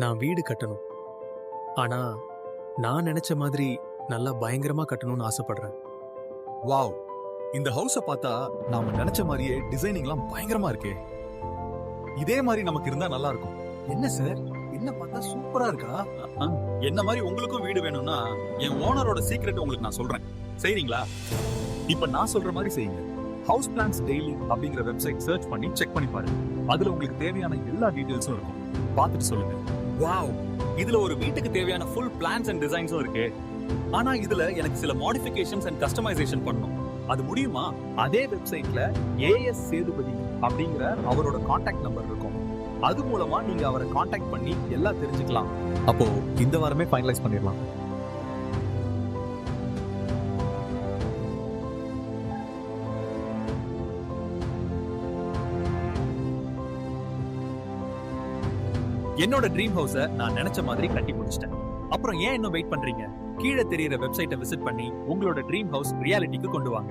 நான் வீடு கட்டணும். ஆனா நான் நினைச்ச மாதிரி நல்லா பயங்கரமா கட்டணும்னு ஆசைப்படுறேன். வாவ், இந்த ஹவுஸ பார்த்தா நாம நினைச்ச மாதிரியே டிசைனிங்லாம் பயங்கரமா இருக்கே. இதே மாதிரி நமக்கு இருந்தா நல்லா இருக்கும். என்ன சார், என்ன பார்த்தா சூப்பரா இருக்கா? என்ன மாதிரி உங்களுக்கும் வீடு வேணும்னா என் ஓனரோட சீக்ரெட் உங்களுக்கு நான் சொல்றேன். செய்றீங்களா? இப்ப நான் சொல்ற மாதிரி செய்யுங்க. ஹவுஸ் பிளான்ஸ் டெய்லி அப்படிங்கிற வெப்சைட் சர்ச் பண்ணி செக் பண்ணி பாருங்க. அதுல உங்களுக்கு தேவையான எல்லா டீடைல்ஸும் இருக்கும். பார்த்துட்டு சொல்லுங்க. வாவ், இதுல ஒரு வீட்டுக்கு தேவையான ஃபுல் பிளான்ஸ் அண்ட் டிசைன்ஸும் இருக்கு. ஆனா இதுல எனக்கு சில மாடிஃபிகேஷன்ஸ் அண்ட் கஸ்டமைசேஷன் பண்ணணும். அது முடியுமா? அதே வெப்சைட்ல ஏஎஸ் சேதுபதி அப்படிங்கிற அவரோட கான்டாக்ட் நம்பர் இருக்கும். அது மூலமா நீங்க அவரை கான்டாக்ட் பண்ணி எல்லாம் தெரிஞ்சுக்கலாம். அப்போ இந்த வாரமே ஃபைனலைஸ் பண்ணிடலாம். என்னோட ட்ரீம் ஹவுஸ நான் நினைச்ச மாதிரி கட்டி முடிச்சிட்டேன். அப்புறம் ஏன் இன்னும் வெயிட் பண்றீங்க? கீழே தெரியுற வெப்சைட்டை விசிட் பண்ணி உங்களோட ட்ரீம் ஹவுஸ் ரியாலிட்டிக்கு கொண்டு வாங்க.